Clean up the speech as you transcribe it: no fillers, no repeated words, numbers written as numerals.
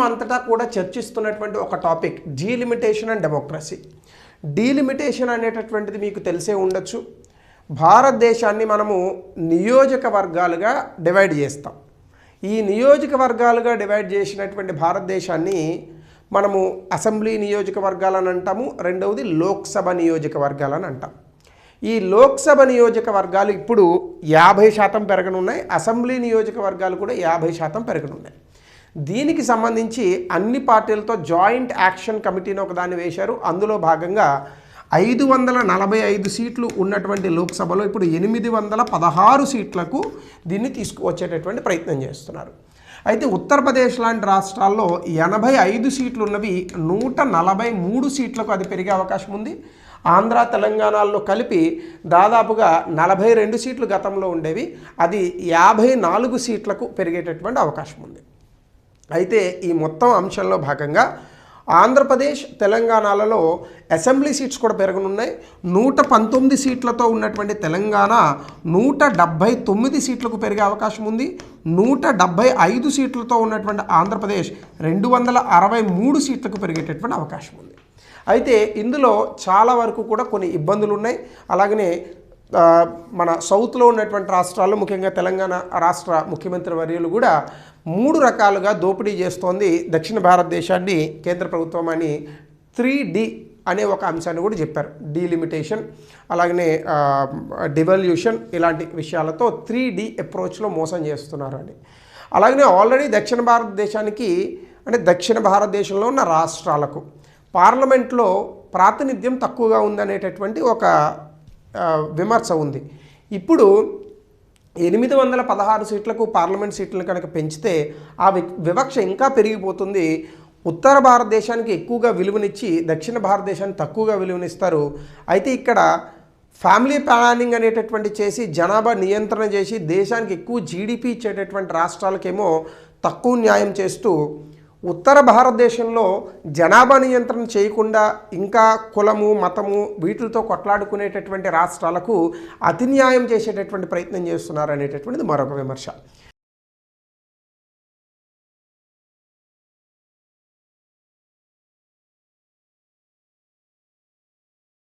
అంతటా కూడా చర్చిస్తున్నటువంటి ఒక topic delimitation and democracy. Delimitation అనేటటువంటిది మీకు తెలిసే ఉండొచ్చు. భారతదేశాన్ని మనము నియోజకవర్గాలుగా డివైడ్ చేస్తాం. ఈ నియోజకవర్గాలుగా డివైడ్ చేసినటువంటి భారతదేశాన్ని మనము అసెంబ్లీ నియోజకవర్గాలని అంటాము, రెండవది లోక్సభ నియోజకవర్గాలని అంటాం. ఈ లోక్సభ నియోజకవర్గాలు ఇప్పుడు 50% పెరగనున్నాయి, అసెంబ్లీ నియోజకవర్గాలు కూడా 50% పెరగనున్నాయి. దీనికి సంబంధించి అన్ని పార్టీలతో జాయింట్ యాక్షన్ కమిటీని ఒకదాన్ని వేశారు. అందులో భాగంగా 545 సీట్లు ఉన్నటువంటి లోక్సభలో ఇప్పుడు 816 సీట్లకు దీన్ని తీసుకువచ్చేటటువంటి ప్రయత్నం చేస్తున్నారు. అయితే ఉత్తరప్రదేశ్ లాంటి రాష్ట్రాల్లో 85 సీట్లు ఉన్నవి 143 సీట్లకు అది పెరిగే అవకాశం ఉంది. ఆంధ్ర తెలంగాణలో కలిపి దాదాపుగా 42 సీట్లు గతంలో ఉండేవి, అది 54 సీట్లకు పెరిగేటటువంటి అవకాశం ఉంది. అయితే ఈ మొత్తం అంశంలో భాగంగా ఆంధ్రప్రదేశ్ తెలంగాణలలో అసెంబ్లీ సీట్స్ కూడా పెరగనున్నాయి. 119 సీట్లతో ఉన్నటువంటి తెలంగాణ 179 సీట్లకు పెరిగే అవకాశం ఉంది. 175 సీట్లతో ఉన్నటువంటి ఆంధ్రప్రదేశ్ 263 సీట్లకు పెరిగేటటువంటి అవకాశం ఉంది. అయితే ఇందులో చాలా వరకు కూడా కొన్ని ఇబ్బందులు ఉన్నాయి. అలాగనే మన సౌత్లో ఉన్నటువంటి రాష్ట్రాల్లో ముఖ్యంగా తెలంగాణ రాష్ట్ర ముఖ్యమంత్రి వర్యులు కూడా 3 రకాలుగా దోపిడీ చేస్తోంది దక్షిణ భారతదేశాన్ని కేంద్ర ప్రభుత్వం అని 3D అనే ఒక అంశాన్ని కూడా చెప్పారు. డీలిమిటేషన్, అలాగనే డివల్యూషన్, ఇలాంటి విషయాలతో 3D అప్రోచ్లో మోసం చేస్తున్నారు అని. అలాగనే ఆల్రెడీ దక్షిణ భారతదేశానికి అంటే దక్షిణ భారతదేశంలో ఉన్న రాష్ట్రాలకు పార్లమెంట్లో ప్రాతినిధ్యం తక్కువగా ఉందనేటటువంటి ఒక విమర్శ ఉంది. ఇప్పుడు 816 సీట్లకు పార్లమెంట్ సీట్లను కనుక పెంచితే ఆ వివక్ష ఇంకా పెరిగిపోతుంది. ఉత్తర భారతదేశానికి ఎక్కువగా విలువనిచ్చి దక్షిణ భారతదేశానికి తక్కువగా విలువనిస్తారు. అయితే ఇక్కడ ఫ్యామిలీ ప్లానింగ్ అనేటటువంటి చేసి జనాభా నియంత్రణ చేసి దేశానికి ఎక్కువ జీడిపి ఇచ్చేటటువంటి రాష్ట్రాలకేమో తక్కువ న్యాయం చేస్తూ ఉత్తర భారతదేశంలో జనాభా నియంత్రణ చేయకుండా ఇంకా కులము మతము వీటితో కొట్లాడుకునేటటువంటి రాష్ట్రాలకు అతి న్యాయం చేసేటటువంటి ప్రయత్నం చేస్తున్నారు అనేటటువంటిది మరొక విమర్శ.